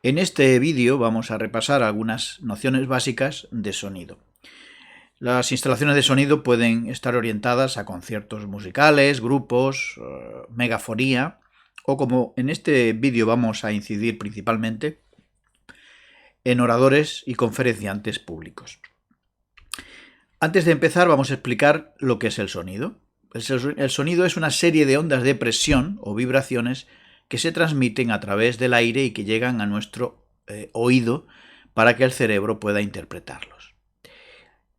En este vídeo vamos a repasar algunas nociones básicas de sonido. Las instalaciones de sonido pueden estar orientadas a conciertos musicales, grupos, megafonía, o como en este vídeo vamos a incidir principalmente en oradores y conferenciantes públicos. Antes de empezar vamos a explicar lo que es el sonido. El sonido es una serie de ondas de presión o vibraciones que se transmiten a través del aire y que llegan a nuestro oído para que el cerebro pueda interpretarlos.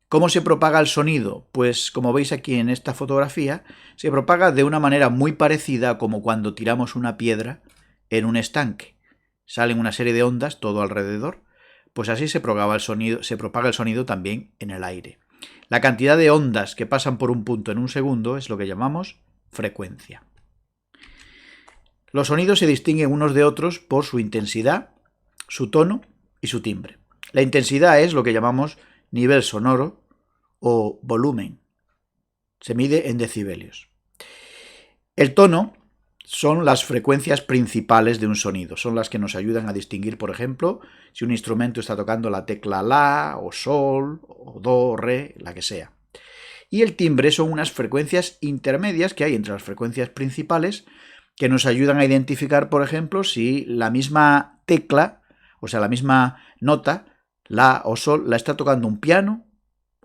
¿Cómo se propaga el sonido? Pues como veis aquí en esta fotografía, se propaga de una manera muy parecida a como cuando tiramos una piedra en un estanque. Salen una serie de ondas todo alrededor, pues así se propaga el sonido también en el aire. La cantidad de ondas que pasan por un punto en un segundo es lo que llamamos frecuencia. Los sonidos se distinguen unos de otros por su intensidad, su tono y su timbre. La intensidad es lo que llamamos nivel sonoro o volumen. Se mide en decibelios. El tono son las frecuencias principales de un sonido. Son las que nos ayudan a distinguir, por ejemplo, si un instrumento está tocando la tecla la o sol o do, re, la que sea. Y el timbre son unas frecuencias intermedias que hay entre las frecuencias principales que nos ayudan a identificar, por ejemplo, si la misma tecla, o sea, la misma nota, la o sol, la está tocando un piano,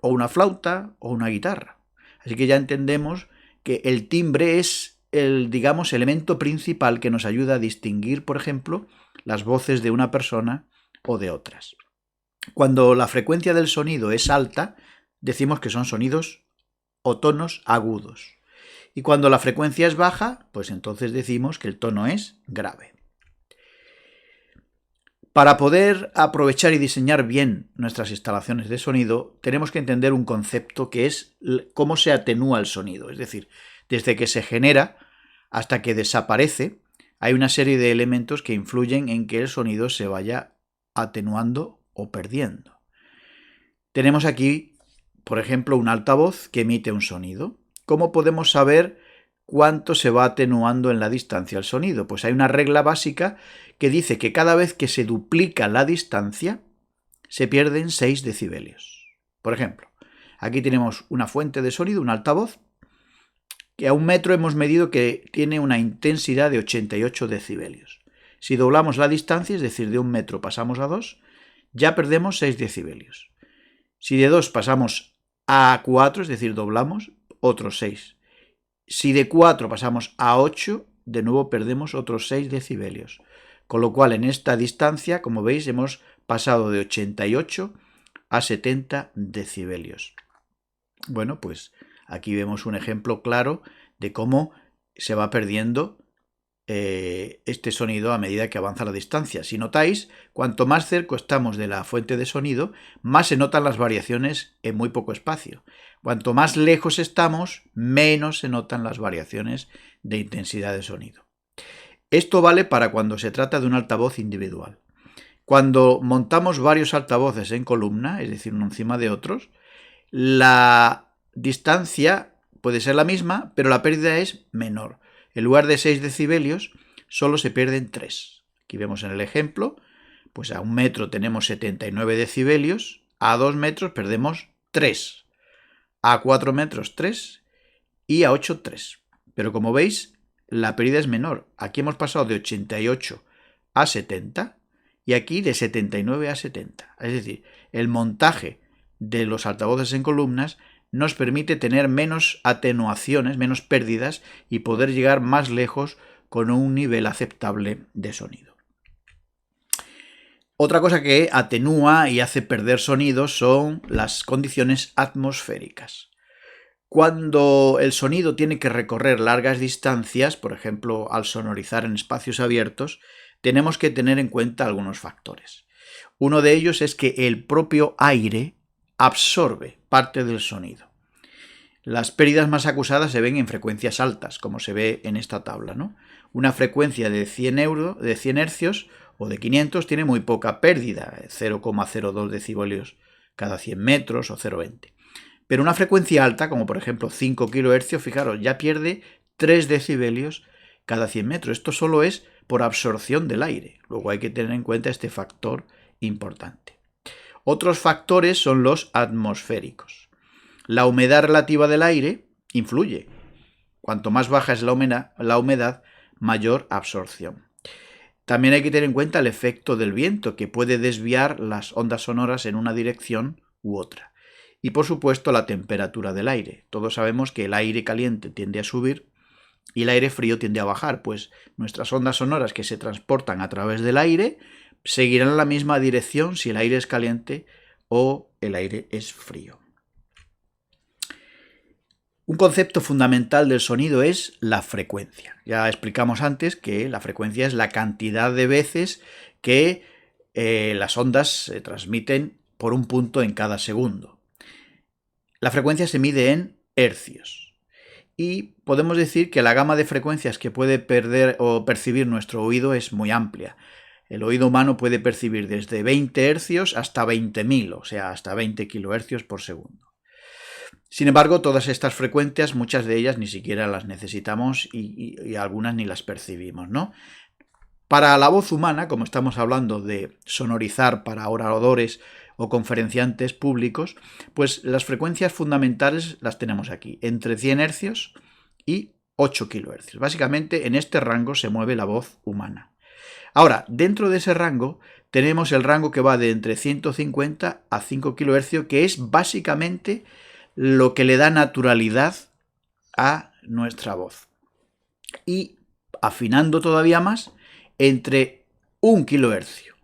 o una flauta, o una guitarra. Así que ya entendemos que el timbre es el, digamos, elemento principal que nos ayuda a distinguir, por ejemplo, las voces de una persona o de otras. Cuando la frecuencia del sonido es alta, decimos que son sonidos o tonos agudos. Y cuando la frecuencia es baja, pues entonces decimos que el tono es grave. Para poder aprovechar y diseñar bien nuestras instalaciones de sonido, tenemos que entender un concepto que es cómo se atenúa el sonido. Es decir, desde que se genera hasta que desaparece, hay una serie de elementos que influyen en que el sonido se vaya atenuando o perdiendo. Tenemos aquí, por ejemplo, un altavoz que emite un sonido. ¿Cómo podemos saber cuánto se va atenuando en la distancia el sonido? Pues hay una regla básica que dice que cada vez que se duplica la distancia, se pierden 6 decibelios. Por ejemplo, aquí tenemos una fuente de sonido, un altavoz, que a 1 metro hemos medido que tiene una intensidad de 88 decibelios. Si doblamos la distancia, es decir, de 1 metro pasamos a 2, ya perdemos 6 decibelios. Si de 2 pasamos a 4, es decir, doblamos, otros 6. Si de 4 pasamos a 8, de nuevo perdemos otros 6 decibelios. Con lo cual, en esta distancia, como veis, hemos pasado de 88 a 70 decibelios. Bueno, pues aquí vemos un ejemplo claro de cómo se va perdiendo este sonido a medida que avanza la distancia. Si notáis, cuanto más cerca estamos de la fuente de sonido, más se notan las variaciones en muy poco espacio. Cuanto más lejos estamos, menos se notan las variaciones de intensidad de sonido. Esto vale para cuando se trata de un altavoz individual. Cuando montamos varios altavoces en columna, es decir, uno encima de otros, la distancia puede ser la misma, pero la pérdida es menor. En lugar de 6 decibelios, solo se pierden 3. Aquí vemos en el ejemplo, pues a 1 metro tenemos 79 decibelios, a 2 metros perdemos 3, a 4 metros 3 y a 8 3. Pero como veis, la pérdida es menor. Aquí hemos pasado de 88 a 70 y aquí de 79 a 70. Es decir, el montaje de los altavoces en columnas nos permite tener menos atenuaciones, menos pérdidas y poder llegar más lejos con un nivel aceptable de sonido. Otra cosa que atenúa y hace perder sonido son las condiciones atmosféricas. Cuando el sonido tiene que recorrer largas distancias, por ejemplo, al sonorizar en espacios abiertos, tenemos que tener en cuenta algunos factores. Uno de ellos es que el propio aire absorbe parte del sonido. Las pérdidas más acusadas se ven en frecuencias altas, como se ve en esta tabla, ¿no? Una frecuencia de 100 hercios o de 500 tiene muy poca pérdida, 0,02 decibelios cada 100 metros o 0,20. Pero una frecuencia alta, como por ejemplo 5 kHz, fijaros, ya pierde 3 decibelios cada 100 metros. Esto solo es por absorción del aire. Luego hay que tener en cuenta este factor importante. Otros factores son los atmosféricos. La humedad relativa del aire influye. Cuanto más baja es la humedad, mayor absorción. También hay que tener en cuenta el efecto del viento, que puede desviar las ondas sonoras en una dirección u otra. Y por supuesto la temperatura del aire. Todos sabemos que el aire caliente tiende a subir y el aire frío tiende a bajar, pues nuestras ondas sonoras que se transportan a través del aire seguirán la misma dirección si el aire es caliente o el aire es frío. Un concepto fundamental del sonido es la frecuencia. Ya explicamos antes que la frecuencia es la cantidad de veces que las ondas se transmiten por un punto en cada segundo. La frecuencia se mide en hercios y podemos decir que la gama de frecuencias que puede percibir nuestro oído es muy amplia. El oído humano puede percibir desde 20 hercios hasta 20.000, o sea, hasta 20 kilohercios por segundo. Sin embargo, todas estas frecuencias, muchas de ellas ni siquiera las necesitamos y algunas ni las percibimos, ¿no? Para la voz humana, como estamos hablando de sonorizar para oradores o conferenciantes públicos, pues las frecuencias fundamentales las tenemos aquí, entre 100 hercios y 8 kilohercios. Básicamente en este rango se mueve la voz humana. Ahora, dentro de ese rango tenemos el rango que va de entre 150 a 5 kilohercios, que es básicamente lo que le da naturalidad a nuestra voz. Y afinando todavía más, entre 1 kilohercio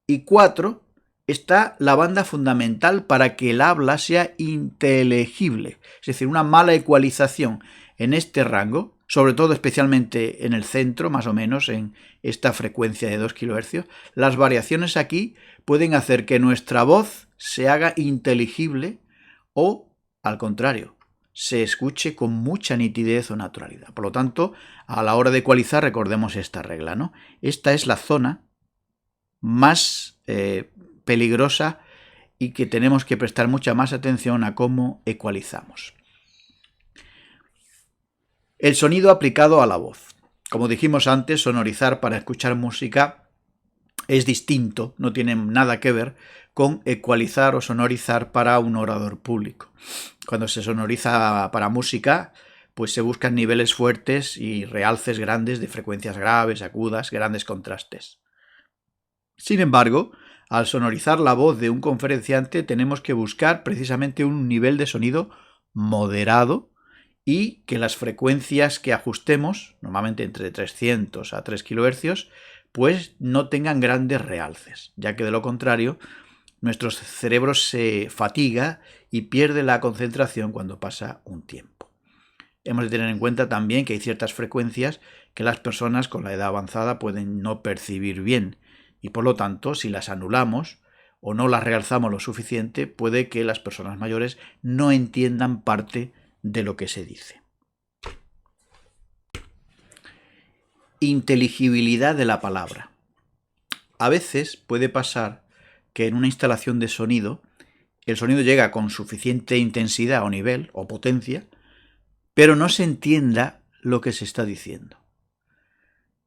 y 4 está la banda fundamental para que el habla sea inteligible. Es decir, una mala ecualización en este rango, sobre todo especialmente en el centro, más o menos en esta frecuencia de 2 kilohercios, las variaciones aquí pueden hacer que nuestra voz se haga inteligible o, al contrario, se escuche con mucha nitidez o naturalidad. Por lo tanto, a la hora de ecualizar, recordemos esta regla, ¿no? Esta es la zona más peligrosa y que tenemos que prestar mucha más atención a cómo ecualizamos. El sonido aplicado a la voz. Como dijimos antes, sonorizar para escuchar música es distinto, no tiene nada que ver con ecualizar o sonorizar para un orador público. Cuando se sonoriza para música, pues se buscan niveles fuertes y realces grandes de frecuencias graves, agudas, grandes contrastes. Sin embargo, al sonorizar la voz de un conferenciante tenemos que buscar precisamente un nivel de sonido moderado y que las frecuencias que ajustemos, normalmente entre 300 a 3 kilohercios, pues no tengan grandes realces, ya que de lo contrario nuestro cerebro se fatiga y pierde la concentración cuando pasa un tiempo. Hemos de tener en cuenta también que hay ciertas frecuencias que las personas con la edad avanzada pueden no percibir bien y por lo tanto si las anulamos o no las realzamos lo suficiente puede que las personas mayores no entiendan parte de lo que se dice. Inteligibilidad de la palabra. A veces puede pasar que en una instalación de sonido el sonido llega con suficiente intensidad o nivel o potencia, pero no se entienda lo que se está diciendo.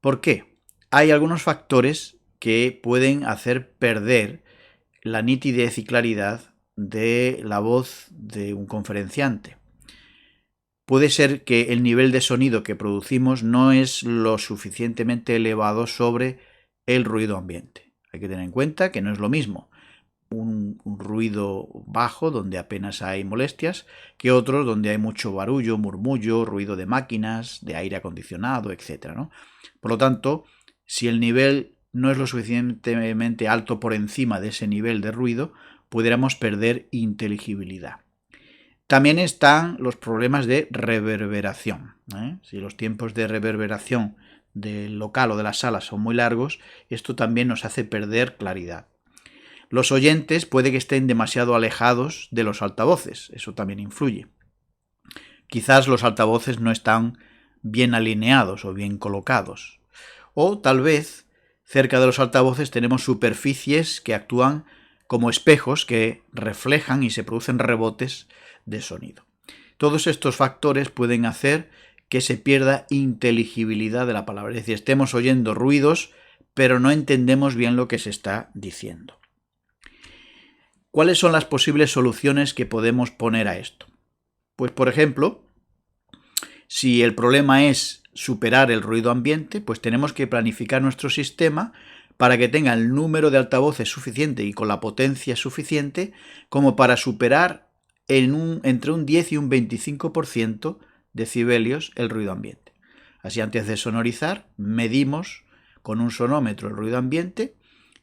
¿Por qué? Hay algunos factores que pueden hacer perder la nitidez y claridad de la voz de un conferenciante. Puede ser que el nivel de sonido que producimos no es lo suficientemente elevado sobre el ruido ambiente. Hay que tener en cuenta que no es lo mismo un ruido bajo donde apenas hay molestias que otros donde hay mucho barullo, murmullo, ruido de máquinas, de aire acondicionado, etc., ¿no? Por lo tanto, si el nivel no es lo suficientemente alto por encima de ese nivel de ruido, pudiéramos perder inteligibilidad. También están los problemas de reverberación, ¿eh? Si los tiempos de reverberación del local o de la sala son muy largos, esto también nos hace perder claridad. Los oyentes puede que estén demasiado alejados de los altavoces, eso también influye. Quizás los altavoces no están bien alineados o bien colocados. O tal vez cerca de los altavoces tenemos superficies que actúan como espejos que reflejan y se producen rebotes de sonido. Todos estos factores pueden hacer que se pierda inteligibilidad de la palabra. Es decir, estemos oyendo ruidos, pero no entendemos bien lo que se está diciendo. ¿Cuáles son las posibles soluciones que podemos poner a esto? Pues, por ejemplo, si el problema es superar el ruido ambiente, pues tenemos que planificar nuestro sistema para que tenga el número de altavoces suficiente y con la potencia suficiente como para superar entre un 10 y un 25% decibelios el ruido ambiente. Así, antes de sonorizar, medimos con un sonómetro el ruido ambiente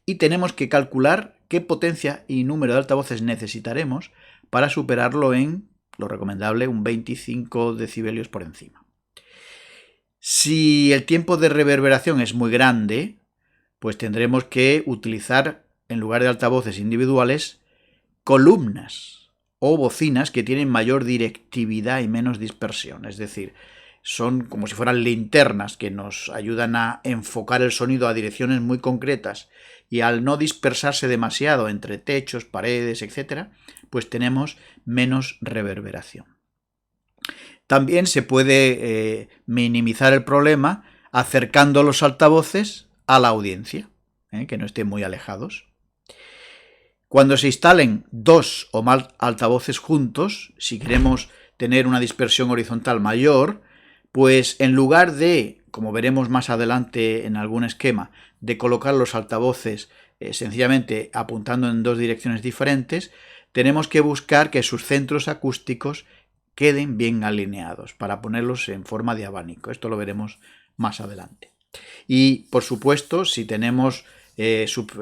y tenemos que calcular qué potencia y número de altavoces necesitaremos para superarlo en, lo recomendable, un 25 decibelios por encima. Si el tiempo de reverberación es muy grande, pues tendremos que utilizar, en lugar de altavoces individuales, columnas o bocinas que tienen mayor directividad y menos dispersión. Es decir, son como si fueran linternas que nos ayudan a enfocar el sonido a direcciones muy concretas y al no dispersarse demasiado entre techos, paredes, etc., pues tenemos menos reverberación. También se puede minimizar el problema acercando los altavoces a la audiencia, que no estén muy alejados. Cuando se instalen dos o más altavoces juntos, si queremos tener una dispersión horizontal mayor, pues en lugar de, como veremos más adelante en algún esquema, de colocar los altavoces sencillamente apuntando en dos direcciones diferentes, tenemos que buscar que sus centros acústicos queden bien alineados para ponerlos en forma de abanico. Esto lo veremos más adelante. Y, por supuesto, si tenemos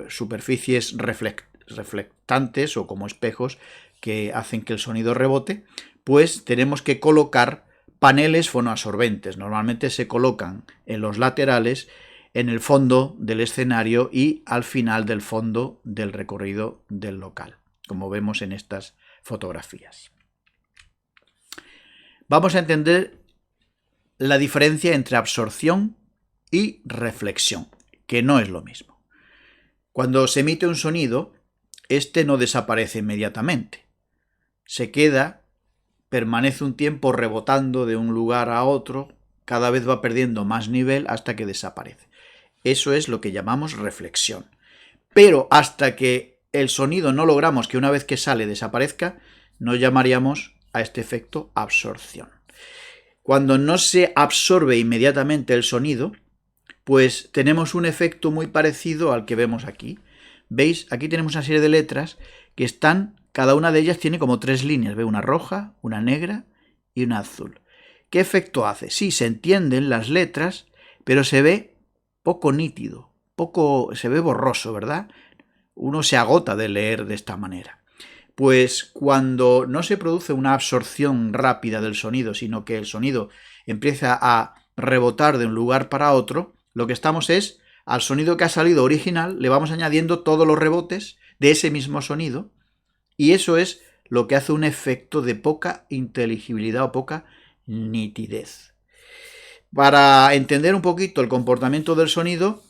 superficies reflectantes o como espejos que hacen que el sonido rebote, pues tenemos que colocar paneles fonoabsorbentes. Normalmente se colocan en los laterales, en el fondo del escenario y al final del fondo del recorrido del local, como vemos en estas fotografías. Vamos a entender la diferencia entre absorción y reflexión, que no es lo mismo. Cuando se emite un sonido, este no desaparece inmediatamente. Se queda, permanece un tiempo rebotando de un lugar a otro, cada vez va perdiendo más nivel hasta que desaparece. Eso es lo que llamamos reflexión. Pero hasta que el sonido no logramos que una vez que sale desaparezca, no llamaríamos a este efecto absorción. Cuando no se absorbe inmediatamente el sonido, pues tenemos un efecto muy parecido al que vemos aquí. ¿Veis? Aquí tenemos una serie de letras que están, cada una de ellas tiene como tres líneas. ¿Ve? Una roja, una negra y una azul. ¿Qué efecto hace? Sí, se entienden las letras, pero se ve poco nítido, se ve borroso, ¿verdad? Uno se agota de leer de esta manera. Pues cuando no se produce una absorción rápida del sonido, sino que el sonido empieza a rebotar de un lugar para otro, lo que estamos es, al sonido que ha salido original, le vamos añadiendo todos los rebotes de ese mismo sonido, y eso es lo que hace un efecto de poca inteligibilidad o poca nitidez. Para entender un poquito el comportamiento del sonido,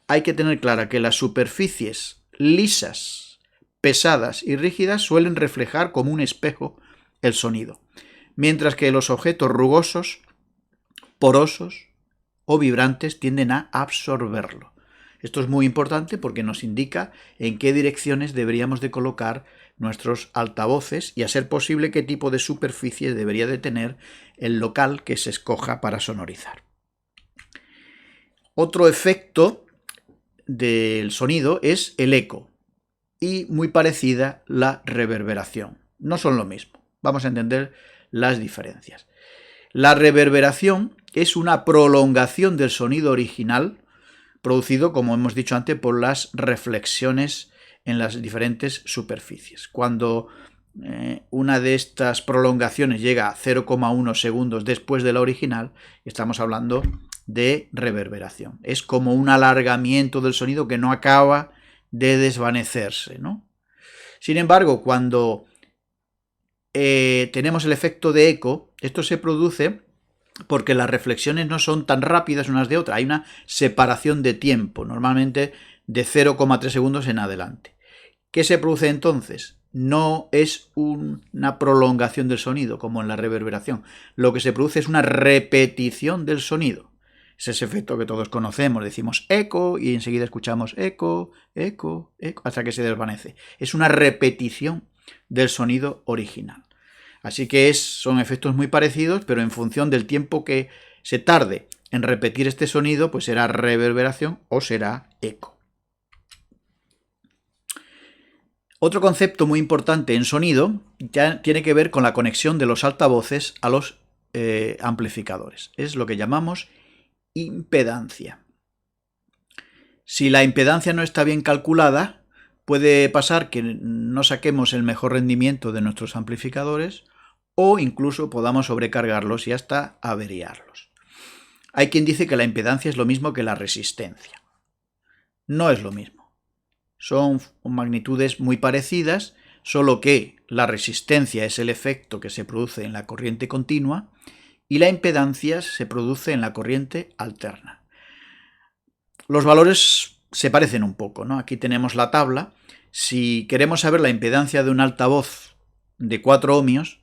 hay que tener clara que las superficies lisas, pesadas y rígidas suelen reflejar como un espejo el sonido, mientras que los objetos rugosos, porosos o vibrantes tienden a absorberlo. Esto es muy importante porque nos indica en qué direcciones deberíamos de colocar nuestros altavoces y, a ser posible, qué tipo de superficie debería de tener el local que se escoja para sonorizar. Otro efecto del sonido es el eco y, muy parecida, la reverberación. No son lo mismo. Vamos a entender las diferencias. La reverberación es una prolongación del sonido original producido, como hemos dicho antes, por las reflexiones en las diferentes superficies. Cuando una de estas prolongaciones llega a 0,1 segundos después de la original, estamos hablando de reverberación. Es como un alargamiento del sonido que no acaba de desvanecerse, ¿no? Sin embargo, cuando tenemos el efecto de eco, esto se produce porque las reflexiones no son tan rápidas unas de otras. Hay una separación de tiempo, normalmente de 0,3 segundos en adelante. ¿Qué se produce entonces? no es una prolongación del sonido, como en la reverberación. Lo que se produce es una repetición del sonido. Es ese efecto que todos conocemos. Decimos eco y enseguida escuchamos eco, eco, eco, hasta que se desvanece. Es una repetición del sonido original. Así que son efectos muy parecidos, pero en función del tiempo que se tarde en repetir este sonido, pues será reverberación o será eco. Otro concepto muy importante en sonido ya tiene que ver con la conexión de los altavoces a los amplificadores. Es lo que llamamos impedancia. Si la impedancia no está bien calculada, puede pasar que no saquemos el mejor rendimiento de nuestros amplificadores o incluso podamos sobrecargarlos y hasta averiarlos. Hay quien dice que la impedancia es lo mismo que la resistencia. No es lo mismo. Son magnitudes muy parecidas, solo que la resistencia es el efecto que se produce en la corriente continua y la impedancia se produce en la corriente alterna. Los valores se parecen un poco, ¿no? Aquí tenemos la tabla. Si queremos saber la impedancia de un altavoz de 4 ohmios,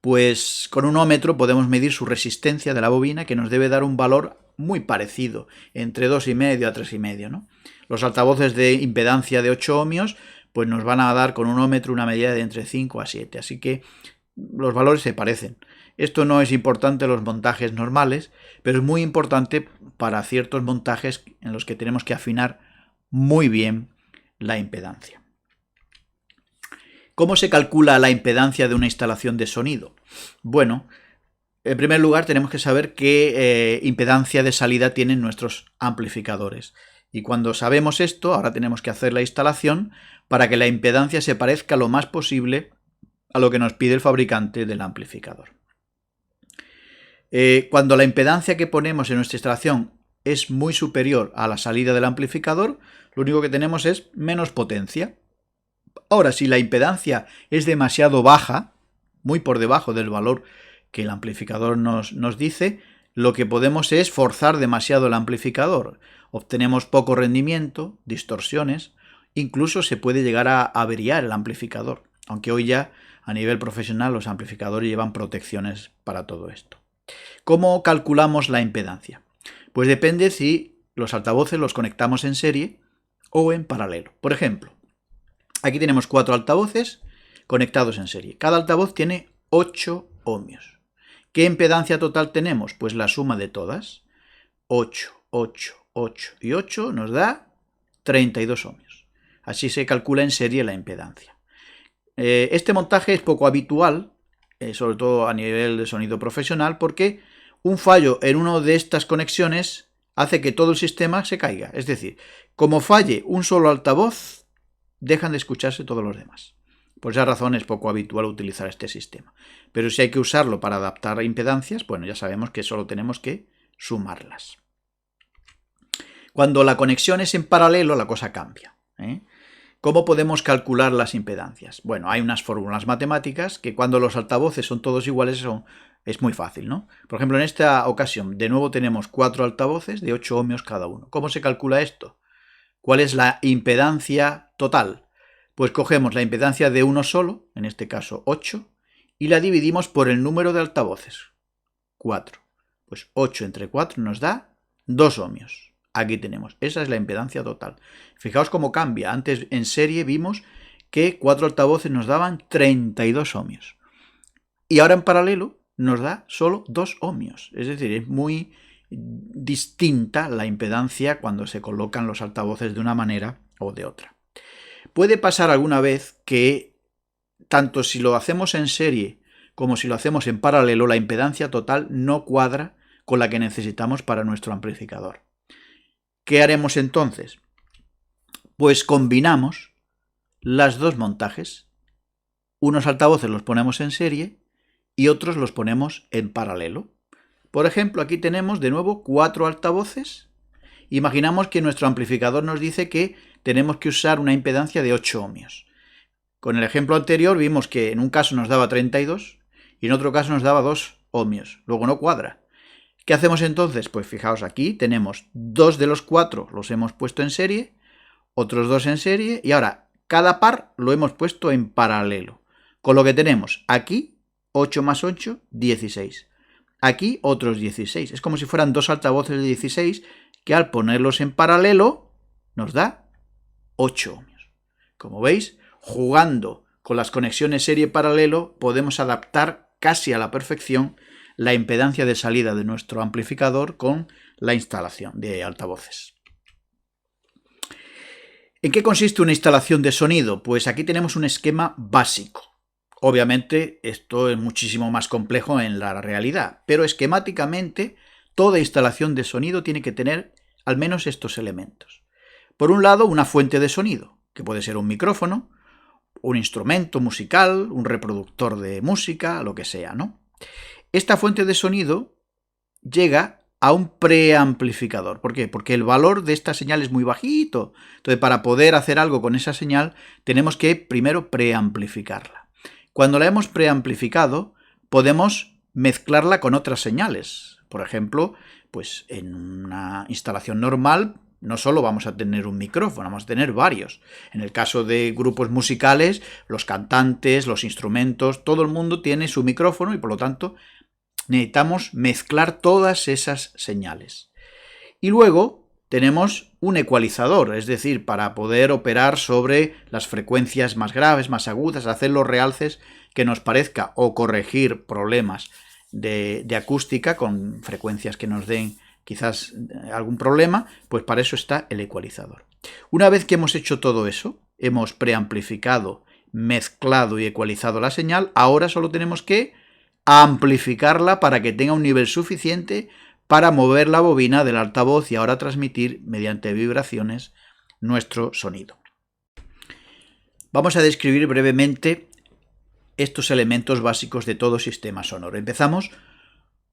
pues con un ómetro podemos medir su resistencia de la bobina, que nos debe dar un valor muy parecido, entre 2,5 a 3,5, ¿no? Los altavoces de impedancia de 8 ohmios pues nos van a dar con un ómetro una medida de entre 5 a 7, así que los valores se parecen. Esto no es importante en los montajes normales, pero es muy importante para ciertos montajes en los que tenemos que afinar muy bien la impedancia. ¿Cómo se calcula la impedancia de una instalación de sonido? Bueno, en primer lugar tenemos que saber qué impedancia de salida tienen nuestros amplificadores. Y cuando sabemos esto, ahora tenemos que hacer la instalación para que la impedancia se parezca lo más posible a lo que nos pide el fabricante del amplificador. Cuando la impedancia que ponemos en nuestra instalación es muy superior a la salida del amplificador, lo único que tenemos es menos potencia. Ahora, si la impedancia es demasiado baja, muy por debajo del valor que el amplificador nos dice, lo que podemos es forzar demasiado el amplificador. Obtenemos poco rendimiento, distorsiones, incluso se puede llegar a averiar el amplificador, aunque hoy ya a nivel profesional los amplificadores llevan protecciones para todo esto. ¿Cómo calculamos la impedancia? Pues depende si los altavoces los conectamos en serie o en paralelo. Por ejemplo, aquí tenemos 4 altavoces conectados en serie. Cada altavoz tiene 8 ohmios. ¿Qué impedancia total tenemos? Pues la suma de todas. 8, 8, 8 y 8 nos da 32 ohmios. Así se calcula en serie la impedancia. Este montaje es poco habitual, sobre todo a nivel de sonido profesional, porque un fallo en una de estas conexiones hace que todo el sistema se caiga. Es decir, como falle un solo altavoz, dejan de escucharse todos los demás. Por esa razón es poco habitual utilizar este sistema. Pero si hay que usarlo para adaptar impedancias, bueno, ya sabemos que solo tenemos que sumarlas. Cuando la conexión es en paralelo, la cosa cambia. ¿Cómo podemos calcular las impedancias? Bueno, hay unas fórmulas matemáticas que cuando los altavoces son todos iguales es muy fácil, ¿no? Por ejemplo, en esta ocasión, de nuevo tenemos 4 altavoces de 8 ohmios cada uno. ¿Cómo se calcula esto? ¿Cuál es la impedancia total? Pues cogemos la impedancia de uno solo, en este caso 8, y la dividimos por el número de altavoces, 4. Pues 8 entre 4 nos da 2 ohmios. Aquí tenemos, esa es la impedancia total. Fijaos cómo cambia. Antes en serie vimos que 4 altavoces nos daban 32 ohmios. Y ahora en paralelo nos da solo 2 ohmios. Es decir, es muy distinta la impedancia cuando se colocan los altavoces de una manera o de otra. Puede pasar alguna vez que tanto si lo hacemos en serie como si lo hacemos en paralelo, la impedancia total no cuadra con la que necesitamos para nuestro amplificador. ¿Qué haremos entonces? Pues combinamos los dos montajes. Unos altavoces los ponemos en serie y otros los ponemos en paralelo. Por ejemplo, aquí tenemos de nuevo 4 altavoces. Imaginamos que nuestro amplificador nos dice que tenemos que usar una impedancia de 8 ohmios. Con el ejemplo anterior vimos que en un caso nos daba 32 y en otro caso nos daba 2 ohmios. Luego no cuadra. ¿Qué hacemos entonces? Pues fijaos, aquí tenemos 2 de los 4 los hemos puesto en serie, otros 2 en serie y ahora Cada par lo hemos puesto en paralelo. Con lo que tenemos aquí 8 más 8, 16. Aquí otros 16. Es como si fueran dos altavoces de 16 que al ponerlos en paralelo nos da 8 ohmios. Como veis, jugando con las conexiones serie paralelo podemos adaptar casi a la perfección la impedancia de salida de nuestro amplificador con la instalación de altavoces. ¿En qué consiste una instalación de sonido? Pues aquí tenemos un esquema básico. Obviamente esto es muchísimo más complejo en la realidad, pero esquemáticamente toda instalación de sonido tiene que tener al menos estos elementos. Por un lado, una fuente de sonido, que puede ser un micrófono, un instrumento musical, un reproductor de música, lo que sea, ¿no? Esta fuente de sonido llega a un preamplificador. ¿Por qué? Porque el valor de esta señal es muy bajito. Entonces, para poder hacer algo con esa señal, tenemos que primero preamplificarla. Cuando la hemos preamplificado, podemos mezclarla con otras señales. Por ejemplo, pues en una instalación normal no solo vamos a tener un micrófono, vamos a tener varios. En el caso de grupos musicales, los cantantes, los instrumentos, todo el mundo tiene su micrófono y por lo tanto necesitamos mezclar todas esas señales. Y luego tenemos un ecualizador, es decir, para poder operar sobre las frecuencias más graves, más agudas, hacer los realces que nos parezca o corregir problemas de acústica con frecuencias que nos den quizás algún problema, pues para eso está el ecualizador. Una vez que hemos hecho todo eso, hemos preamplificado, mezclado y ecualizado la señal, ahora solo tenemos que amplificarla para que tenga un nivel suficiente para mover la bobina del altavoz y ahora transmitir mediante vibraciones nuestro sonido. Vamos a describir brevemente estos elementos básicos de todo sistema sonoro. Empezamos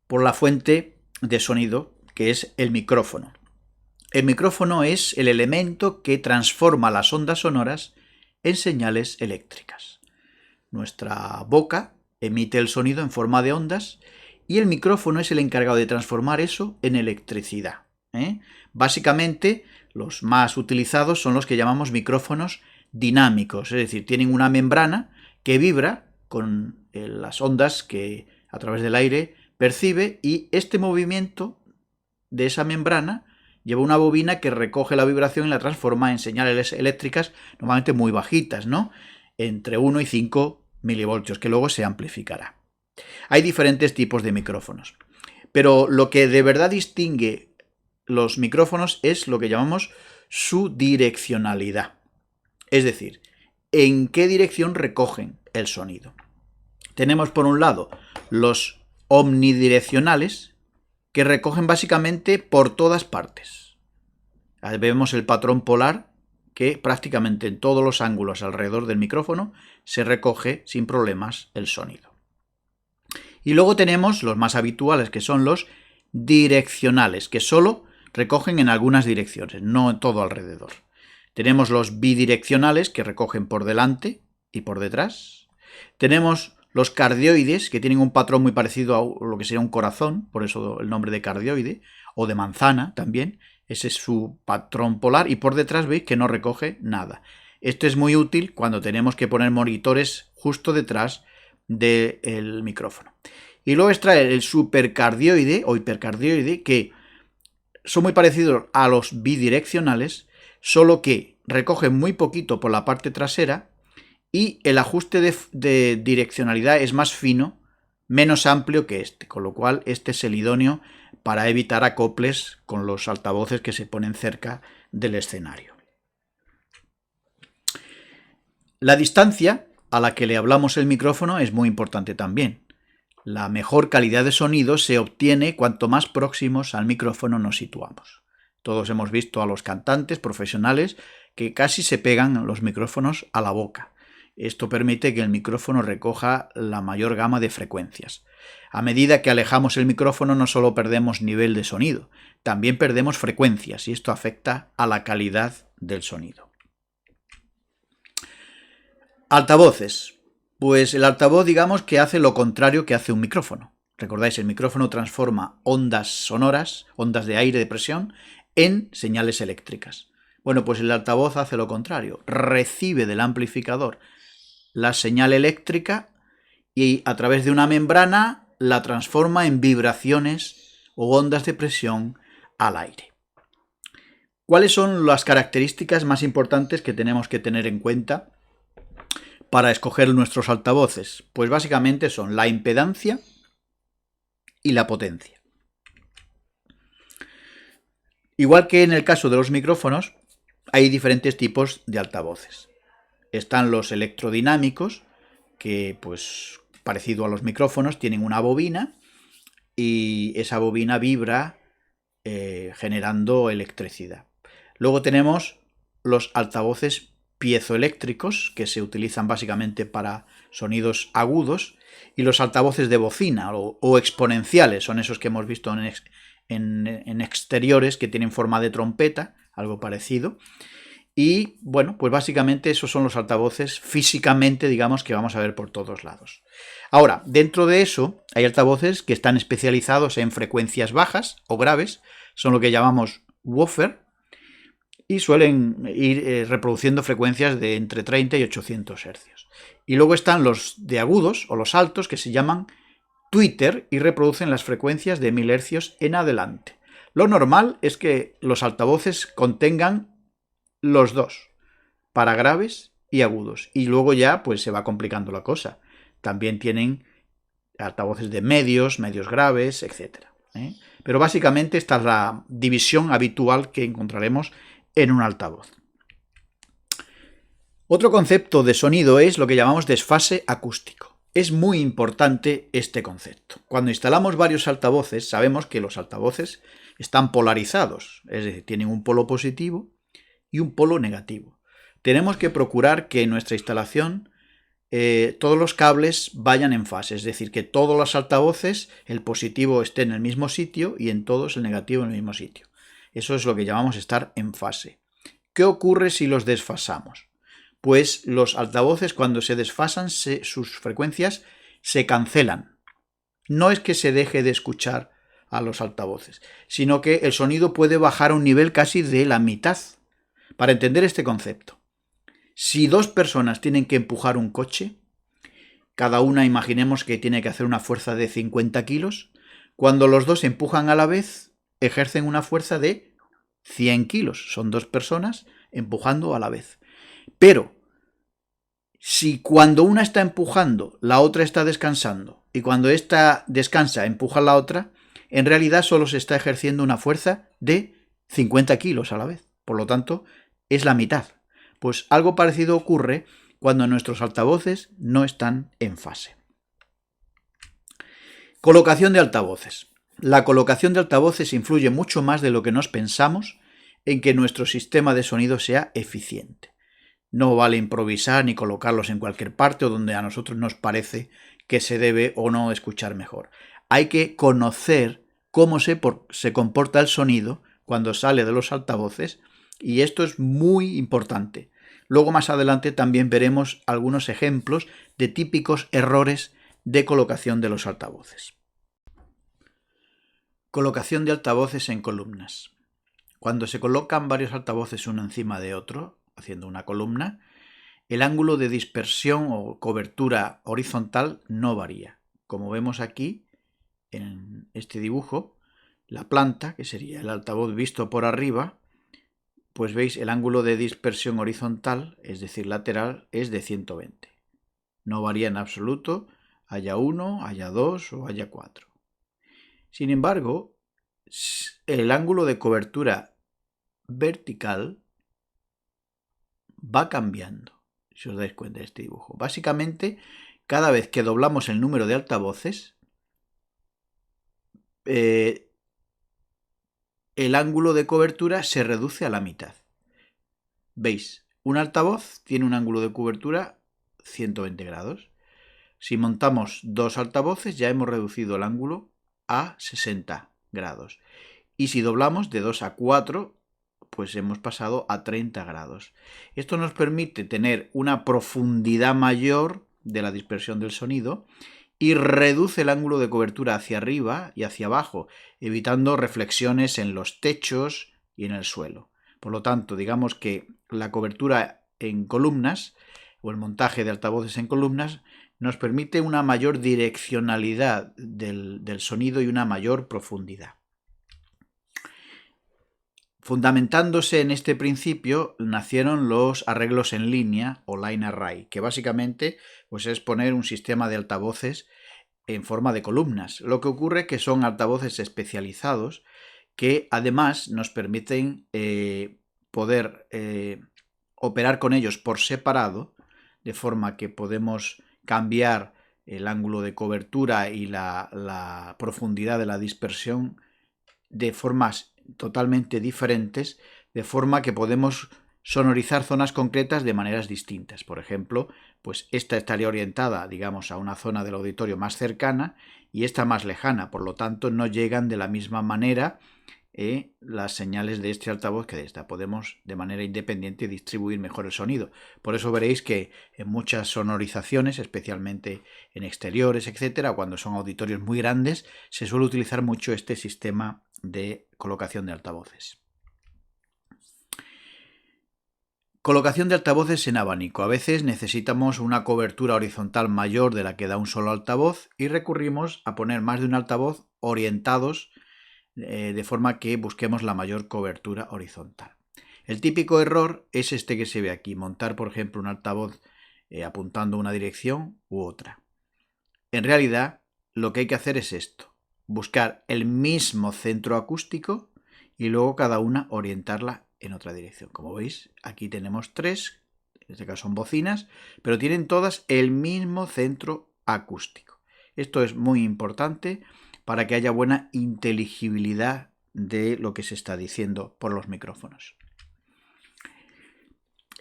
por la fuente de sonido, que es el micrófono. El micrófono es el elemento que transforma las ondas sonoras en señales eléctricas. Nuestra boca emite el sonido en forma de ondas y el micrófono es el encargado de transformar eso en electricidad. Básicamente, los más utilizados son los que llamamos micrófonos dinámicos, es decir, tienen una membrana que vibra con las ondas que a través del aire percibe y este movimiento de esa membrana lleva una bobina que recoge la vibración y la transforma en señales eléctricas normalmente muy bajitas, ¿no? Entre 1 y 5 milivoltios, que luego se amplificará. Hay diferentes tipos de micrófonos, pero lo que de verdad distingue los micrófonos es lo que llamamos su direccionalidad, es decir, en qué dirección recogen el sonido. Tenemos por un lado los omnidireccionales, que recogen básicamente por todas partes. Vemos el patrón polar que prácticamente en todos los ángulos alrededor del micrófono se recoge sin problemas el sonido. Y luego tenemos los más habituales, que son los direccionales, que solo recogen en algunas direcciones, no en todo alrededor. Tenemos los bidireccionales, que recogen por delante y por detrás. Tenemos los cardioides, que tienen un patrón muy parecido a lo que sería un corazón, por eso el nombre de cardioide, o de manzana también. Ese es su patrón polar y por detrás veis que no recoge nada. Esto es muy útil cuando tenemos que poner monitores justo detrás del micrófono. Y luego está el supercardioide o hipercardioide, que son muy parecidos a los bidireccionales, solo que recogen muy poquito por la parte trasera y el ajuste de direccionalidad es más fino, menos amplio que este, con lo cual este es el idóneo para evitar acoples con los altavoces que se ponen cerca del escenario. La distancia a la que le hablamos el micrófono es muy importante también. La mejor calidad de sonido se obtiene cuanto más próximos al micrófono nos situamos. Todos hemos visto a los cantantes profesionales que casi se pegan los micrófonos a la boca. Esto permite que el micrófono recoja la mayor gama de frecuencias. A medida que alejamos el micrófono no solo perdemos nivel de sonido, también perdemos frecuencias y esto afecta a la calidad del sonido. Altavoces. Pues el altavoz, digamos que hace lo contrario que hace un micrófono. Recordáis, el micrófono transforma ondas sonoras, ondas de aire de presión, en señales eléctricas. Bueno, pues el altavoz hace lo contrario, recibe del amplificador la señal eléctrica y a través de una membrana la transforma en vibraciones o ondas de presión al aire. ¿Cuáles son las características más importantes que tenemos que tener en cuenta para escoger nuestros altavoces? Pues básicamente son la impedancia y la potencia. Igual que en el caso de los micrófonos, hay diferentes tipos de altavoces. Están los electrodinámicos, que pues parecido a los micrófonos tienen una bobina y esa bobina vibra generando electricidad. Luego tenemos los altavoces piezoeléctricos, que se utilizan básicamente para sonidos agudos, y los altavoces de bocina o exponenciales, son esos que hemos visto en exteriores, que tienen forma de trompeta, algo parecido. Y bueno, pues básicamente esos son los altavoces físicamente, digamos, que vamos a ver por todos lados. Ahora, dentro de eso hay altavoces que están especializados en frecuencias bajas o graves, son lo que llamamos woofer, y suelen ir reproduciendo frecuencias de entre 30 y 800 Hz. Y luego están los de agudos o los altos, que se llaman tweeter y reproducen las frecuencias de 1000 Hz en adelante. Lo normal es que los altavoces contengan los dos, para graves y agudos, y luego ya pues se va complicando la cosa. También tienen altavoces de medios graves, etc. Pero básicamente esta es la división habitual que encontraremos en un altavoz. Otro concepto de sonido es lo que llamamos desfase acústico. Es muy importante este concepto. Cuando instalamos varios altavoces, sabemos que los altavoces están polarizados, es decir, tienen un polo positivo y un polo negativo. Tenemos que procurar que en nuestra instalación todos los cables vayan en fase, es decir, que todos los altavoces, el positivo esté en el mismo sitio y en todos el negativo en el mismo sitio. Eso es lo que llamamos estar en fase. ¿Qué ocurre si los desfasamos? Pues los altavoces, cuando se desfasan, sus frecuencias se cancelan. No es que se deje de escuchar a los altavoces, sino que el sonido puede bajar a un nivel casi de la mitad. Para entender este concepto, si dos personas tienen que empujar un coche, cada una imaginemos que tiene que hacer una fuerza de 50 kilos, cuando los dos empujan a la vez, ejercen una fuerza de 100 kilos. Son dos personas empujando a la vez. Pero si cuando una está empujando, la otra está descansando, y cuando esta descansa, empuja a la otra, en realidad solo se está ejerciendo una fuerza de 50 kilos a la vez. Por lo tanto, es la mitad. Pues algo parecido ocurre cuando nuestros altavoces no están en fase. Colocación de altavoces. La colocación de altavoces influye mucho más de lo que nos pensamos en que nuestro sistema de sonido sea eficiente. No vale improvisar ni colocarlos en cualquier parte o donde a nosotros nos parece que se debe o no escuchar mejor. Hay que conocer cómo se comporta el sonido cuando sale de los altavoces, y esto es muy importante. Luego más adelante también veremos algunos ejemplos de típicos errores de colocación de los altavoces. Colocación de altavoces en columnas. Cuando se colocan varios altavoces uno encima de otro, haciendo una columna, el ángulo de dispersión o cobertura horizontal no varía. Como vemos aquí en este dibujo, la planta, que sería el altavoz visto por arriba, pues veis el ángulo de dispersión horizontal, es decir, lateral, es de 120. No varía en absoluto, haya 1, haya 2 o haya 4. Sin embargo, el ángulo de cobertura vertical va cambiando, si os dais cuenta de este dibujo. Básicamente, cada vez que doblamos el número de altavoces, el ángulo de cobertura se reduce a la mitad. ¿Veis? Un altavoz tiene un ángulo de cobertura 120 grados. Si montamos dos altavoces, ya hemos reducido el ángulo a 60 grados. Y si doblamos de 2 a 4, pues hemos pasado a 30 grados. Esto nos permite tener una profundidad mayor de la dispersión del sonido y reduce el ángulo de cobertura hacia arriba y hacia abajo, evitando reflexiones en los techos y en el suelo. Por lo tanto, digamos que la cobertura en columnas o el montaje de altavoces en columnas nos permite una mayor direccionalidad del sonido y una mayor profundidad. Fundamentándose en este principio, nacieron los arreglos en línea o line array, que básicamente pues, es poner un sistema de altavoces en forma de columnas. Lo que ocurre es que son altavoces especializados que además nos permiten poder operar con ellos por separado, de forma que podemos cambiar el ángulo de cobertura y la profundidad de la dispersión de formas totalmente diferentes, de forma que podemos sonorizar zonas concretas de maneras distintas. Por ejemplo, pues esta estaría orientada, digamos, a una zona del auditorio más cercana y esta más lejana, por lo tanto no llegan de la misma manera las señales de este altavoz que de esta. Podemos de manera independiente distribuir mejor el sonido. Por eso veréis que en muchas sonorizaciones, especialmente en exteriores, etcétera, cuando son auditorios muy grandes, se suele utilizar mucho este sistema de colocación de altavoces. Colocación de altavoces en abanico. A veces necesitamos una cobertura horizontal mayor de la que da un solo altavoz y recurrimos a poner más de un altavoz orientados de forma que busquemos la mayor cobertura horizontal. El típico error es este que se ve aquí, montar por ejemplo un altavoz apuntando una dirección u otra. En realidad lo que hay que hacer es esto, buscar el mismo centro acústico y luego cada una orientarla en otra dirección. Como veis, aquí tenemos 3, en este caso son bocinas, pero tienen todas el mismo centro acústico. Esto es muy importante para que haya buena inteligibilidad de lo que se está diciendo por los micrófonos.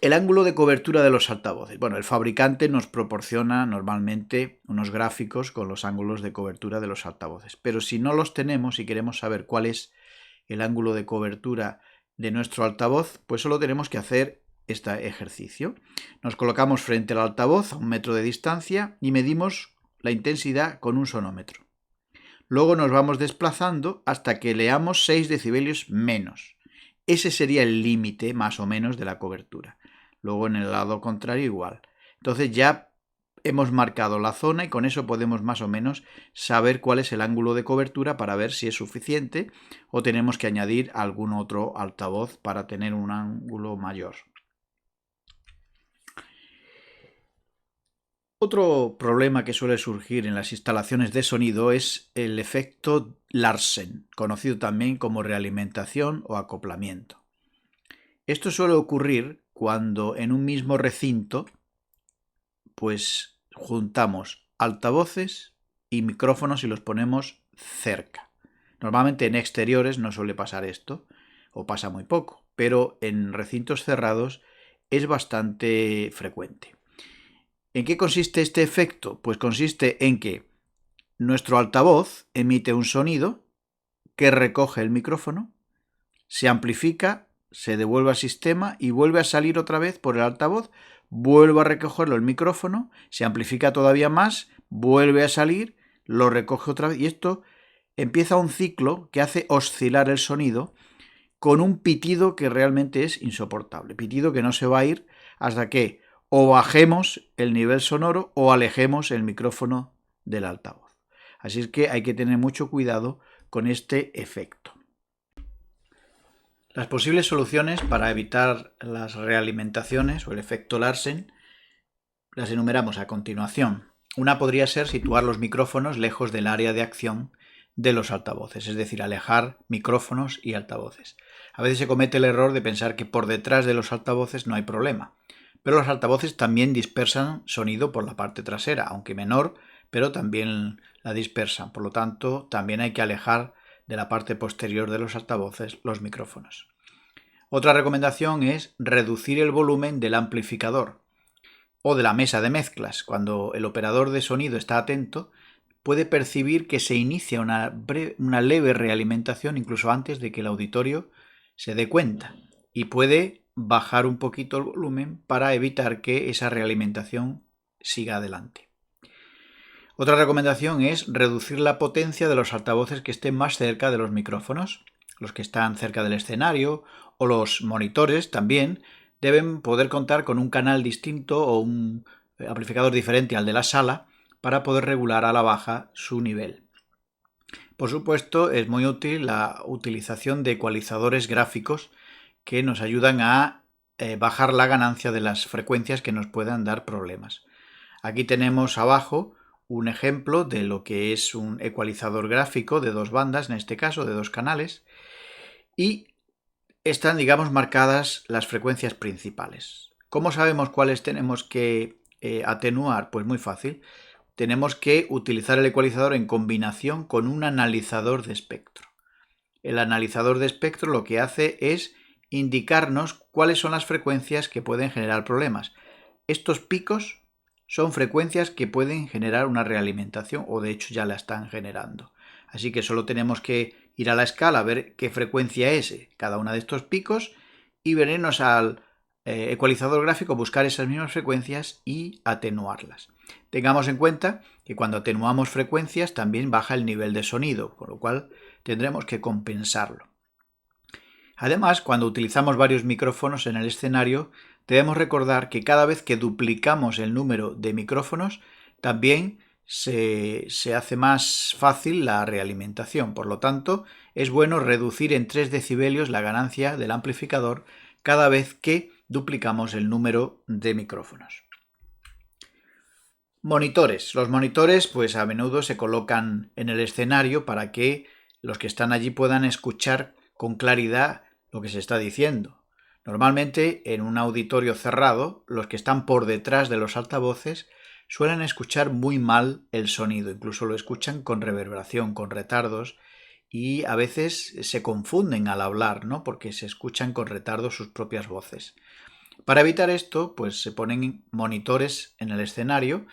El ángulo de cobertura de los altavoces. Bueno, el fabricante nos proporciona normalmente unos gráficos con los ángulos de cobertura de los altavoces, pero si no los tenemos y queremos saber cuál es el ángulo de cobertura de nuestro altavoz, pues solo tenemos que hacer este ejercicio. Nos colocamos frente al altavoz a 1 metro de distancia y medimos la intensidad con un sonómetro. Luego nos vamos desplazando hasta que leamos 6 decibelios menos. Ese sería el límite más o menos de la cobertura. Luego en el lado contrario igual. Entonces ya hemos marcado la zona y con eso podemos más o menos saber cuál es el ángulo de cobertura para ver si es suficiente o tenemos que añadir algún otro altavoz para tener un ángulo mayor. Otro problema que suele surgir en las instalaciones de sonido es el efecto Larsen, conocido también como realimentación o acoplamiento. Esto suele ocurrir cuando en un mismo recinto pues juntamos altavoces y micrófonos y los ponemos cerca. Normalmente en exteriores no suele pasar esto, o pasa muy poco, pero en recintos cerrados es bastante frecuente. ¿En qué consiste este efecto? Pues consiste en que nuestro altavoz emite un sonido que recoge el micrófono, se amplifica, se devuelve al sistema y vuelve a salir otra vez por el altavoz, vuelve a recogerlo el micrófono, se amplifica todavía más, vuelve a salir, lo recoge otra vez y esto empieza un ciclo que hace oscilar el sonido con un pitido que realmente es insoportable, pitido que no se va a ir hasta que o bajemos el nivel sonoro o alejemos el micrófono del altavoz. Así es que hay que tener mucho cuidado con este efecto. Las posibles soluciones para evitar las realimentaciones o el efecto Larsen las enumeramos a continuación. Una podría ser situar los micrófonos lejos del área de acción de los altavoces, es decir, alejar micrófonos y altavoces. A veces se comete el error de pensar que por detrás de los altavoces no hay problema, pero los altavoces también dispersan sonido por la parte trasera, aunque menor, pero también la dispersan. Por lo tanto, también hay que alejar de la parte posterior de los altavoces los micrófonos. Otra recomendación es reducir el volumen del amplificador o de la mesa de mezclas. Cuando el operador de sonido está atento, puede percibir que se inicia una leve realimentación incluso antes de que el auditorio se dé cuenta y puede bajar un poquito el volumen para evitar que esa realimentación siga adelante. Otra recomendación es reducir la potencia de los altavoces que estén más cerca de los micrófonos. los que están cerca del escenario, o los monitores también, deben poder contar con un canal distinto o un amplificador diferente al de la sala para poder regular a la baja su nivel. Por supuesto, es muy útil la utilización de ecualizadores gráficos que nos ayudan a bajar la ganancia de las frecuencias que nos puedan dar problemas. Aquí tenemos abajo un ejemplo de lo que es un ecualizador gráfico de 2 bandas, en este caso de 2 canales, y están, digamos, marcadas las frecuencias principales. ¿Cómo sabemos cuáles tenemos que atenuar? Pues muy fácil. Tenemos que utilizar el ecualizador en combinación con un analizador de espectro. El analizador de espectro lo que hace es indicarnos cuáles son las frecuencias que pueden generar problemas. Estos picos son frecuencias que pueden generar una realimentación o de hecho ya la están generando. Así que solo tenemos que ir a la escala a ver qué frecuencia es cada uno de estos picos y venirnos al ecualizador gráfico, buscar esas mismas frecuencias y atenuarlas. Tengamos en cuenta que cuando atenuamos frecuencias también baja el nivel de sonido, con lo cual tendremos que compensarlo. Además, cuando utilizamos varios micrófonos en el escenario, debemos recordar que cada vez que duplicamos el número de micrófonos, también se hace más fácil la realimentación. Por lo tanto, es bueno reducir en 3 decibelios la ganancia del amplificador cada vez que duplicamos el número de micrófonos. Monitores. Los monitores, pues a menudo se colocan en el escenario para que los que están allí puedan escuchar con claridad lo que se está diciendo. Normalmente, en un auditorio cerrado, los que están por detrás de los altavoces suelen escuchar muy mal el sonido, incluso lo escuchan con reverberación, con retardos, y a veces se confunden al hablar, ¿no? Porque se escuchan con retardo sus propias voces. Para evitar esto, pues se ponen monitores en el escenario.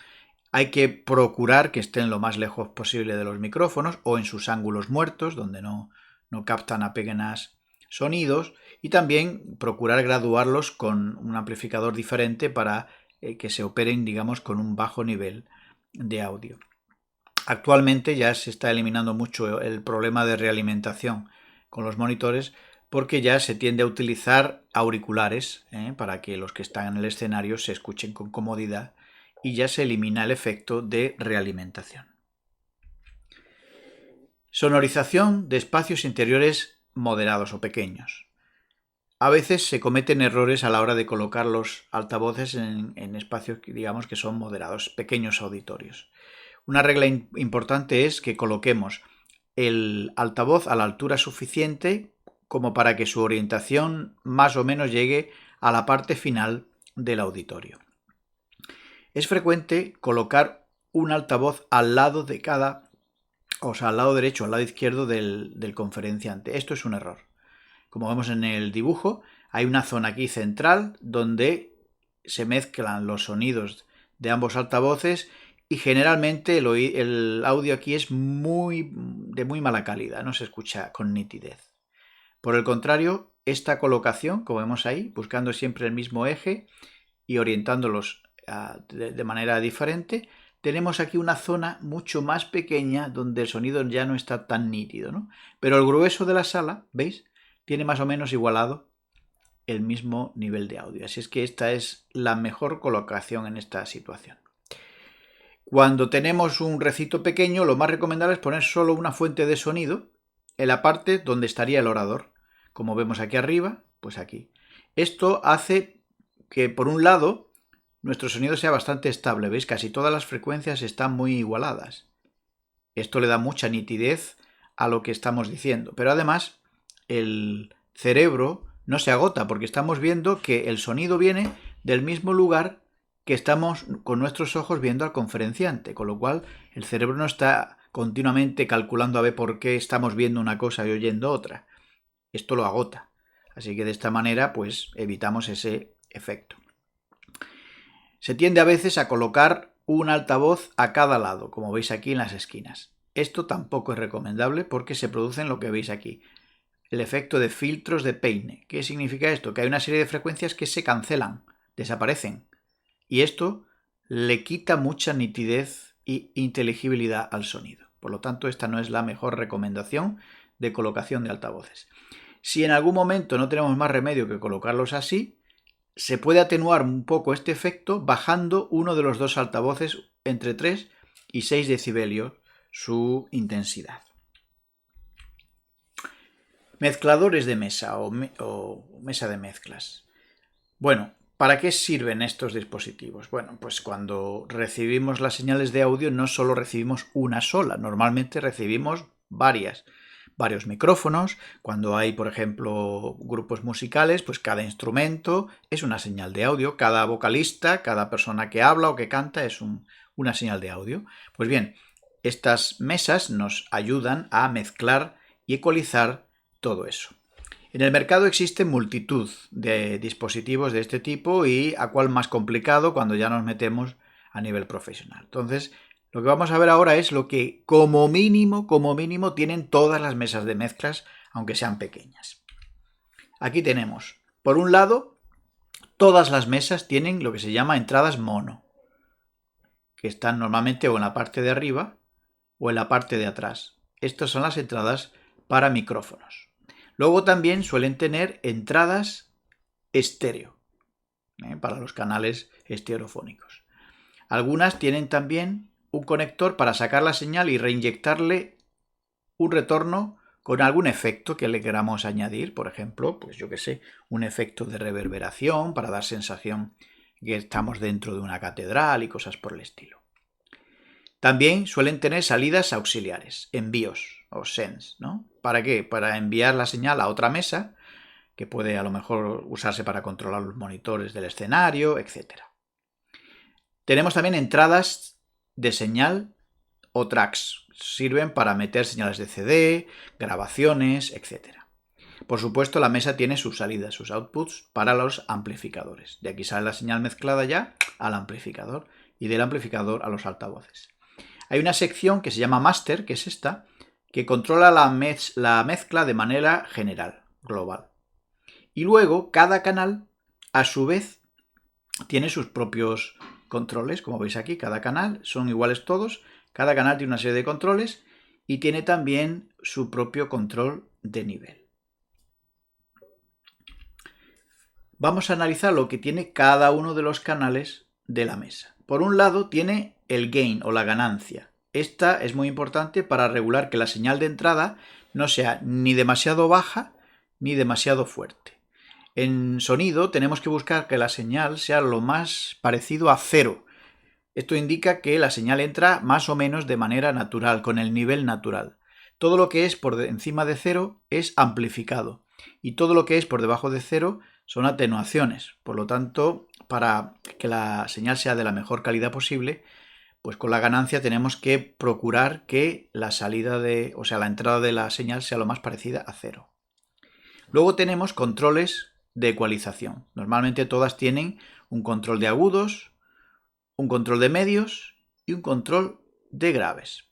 Hay que procurar que estén lo más lejos posible de los micrófonos o en sus ángulos muertos, donde no captan apenas sonidos, y también procurar graduarlos con un amplificador diferente para que se operen, digamos, con un bajo nivel de audio. Actualmente ya se está eliminando mucho el problema de realimentación con los monitores porque ya se tiende a utilizar auriculares para que los que están en el escenario se escuchen con comodidad y ya se elimina el efecto de realimentación. Sonorización de espacios interiores moderados o pequeños. A veces se cometen errores a la hora de colocar los altavoces en espacios, digamos, que son moderados, pequeños auditorios. Una regla importante es que coloquemos el altavoz a la altura suficiente como para que su orientación más o menos llegue a la parte final del auditorio. Es frecuente colocar un altavoz al lado de cada, o sea, al lado derecho o al lado izquierdo del conferenciante. Esto es un error. Como vemos en el dibujo, hay una zona aquí central donde se mezclan los sonidos de ambos altavoces y generalmente el audio aquí es de muy mala calidad, no se escucha con nitidez. Por el contrario, esta colocación, como vemos ahí, buscando siempre el mismo eje y orientándolos de manera diferente, tenemos aquí una zona mucho más pequeña donde el sonido ya no está tan nítido, ¿no? Pero el grueso de la sala, ¿veis?, tiene más o menos igualado el mismo nivel de audio. Así es que esta es la mejor colocación en esta situación. Cuando tenemos un recinto pequeño, lo más recomendable es poner solo una fuente de sonido en la parte donde estaría el orador. Como vemos aquí arriba, pues aquí. Esto hace que, por un lado, nuestro sonido sea bastante estable. ¿Veis? Casi todas las frecuencias están muy igualadas. Esto le da mucha nitidez a lo que estamos diciendo. Pero además, el cerebro no se agota porque estamos viendo que el sonido viene del mismo lugar que estamos con nuestros ojos viendo al conferenciante, con lo cual el cerebro no está continuamente calculando a ver por qué estamos viendo una cosa y oyendo otra. Esto lo agota. Así que de esta manera pues evitamos ese efecto. Se tiende a veces a colocar un altavoz a cada lado, como veis aquí en las esquinas. Esto tampoco es recomendable porque se produce lo que veis aquí, el efecto de filtros de peine. ¿Qué significa esto? Que hay una serie de frecuencias que se cancelan, desaparecen. Y esto le quita mucha nitidez e inteligibilidad al sonido. Por lo tanto, esta no es la mejor recomendación de colocación de altavoces. Si en algún momento no tenemos más remedio que colocarlos así, se puede atenuar un poco este efecto bajando uno de los dos altavoces entre 3 y 6 decibelios su intensidad. Mezcladores de mesa o mesa de mezclas. Bueno, ¿para qué sirven estos dispositivos? Bueno, pues cuando recibimos las señales de audio no solo recibimos una sola, normalmente recibimos varios micrófonos. Cuando hay, por ejemplo, grupos musicales, pues cada instrumento es una señal de audio, cada vocalista, cada persona que habla o que canta es una señal de audio. Pues bien, estas mesas nos ayudan a mezclar y ecualizar todo eso. En el mercado existe multitud de dispositivos de este tipo y a cuál más complicado cuando ya nos metemos a nivel profesional. Entonces, lo que vamos a ver ahora es lo que como mínimo tienen todas las mesas de mezclas, aunque sean pequeñas. Aquí tenemos, por un lado, todas las mesas tienen lo que se llama entradas mono, que están normalmente o en la parte de arriba o en la parte de atrás. Estas son las entradas para micrófonos. Luego también suelen tener entradas estéreo, para los canales estereofónicos. Algunas tienen también un conector para sacar la señal y reinyectarle un retorno con algún efecto que le queramos añadir, por ejemplo, pues yo que sé, un efecto de reverberación para dar sensación que estamos dentro de una catedral y cosas por el estilo. También suelen tener salidas auxiliares, envíos o sends, ¿no? ¿Para qué? Para enviar la señal a otra mesa, que puede a lo mejor usarse para controlar los monitores del escenario, etc. Tenemos también entradas de señal o tracks. Sirven para meter señales de CD, grabaciones, etc. Por supuesto, la mesa tiene sus salidas, sus outputs para los amplificadores. De aquí sale la señal mezclada ya al amplificador y del amplificador a los altavoces. Hay una sección que se llama Master, que es esta, que controla la mezcla de manera general, global. Y luego, cada canal, a su vez, tiene sus propios controles. Como veis aquí, cada canal son iguales todos. Cada canal tiene una serie de controles y tiene también su propio control de nivel. Vamos a analizar lo que tiene cada uno de los canales de la mesa. Por un lado, tiene el gain o la ganancia. Esta es muy importante para regular que la señal de entrada no sea ni demasiado baja ni demasiado fuerte. En sonido tenemos que buscar que la señal sea lo más parecido a cero. Esto indica que la señal entra más o menos de manera natural, con el nivel natural. Todo lo que es por encima de cero es amplificado y todo lo que es por debajo de cero son atenuaciones. Por lo tanto, para que la señal sea de la mejor calidad posible, pues con la ganancia tenemos que procurar que la la entrada de la señal sea lo más parecida a cero. Luego tenemos controles de ecualización. Normalmente todas tienen un control de agudos, un control de medios y un control de graves.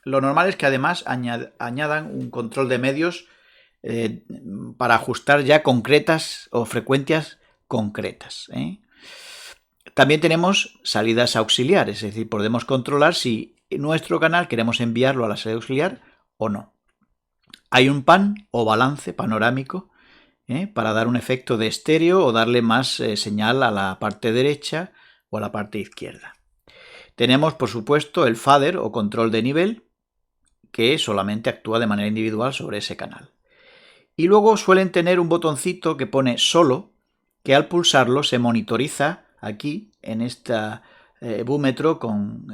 Lo normal es que además añadan un control de medios para ajustar ya concretas o frecuencias concretas. También tenemos salidas auxiliares, es decir, podemos controlar si nuestro canal queremos enviarlo a la salida auxiliar o no. Hay un pan o balance panorámico para dar un efecto de estéreo o darle más señal a la parte derecha o a la parte izquierda. Tenemos, por supuesto, el fader o control de nivel, que solamente actúa de manera individual sobre ese canal. Y luego suelen tener un botoncito que pone solo, que al pulsarlo se monitoriza aquí en este búmetro con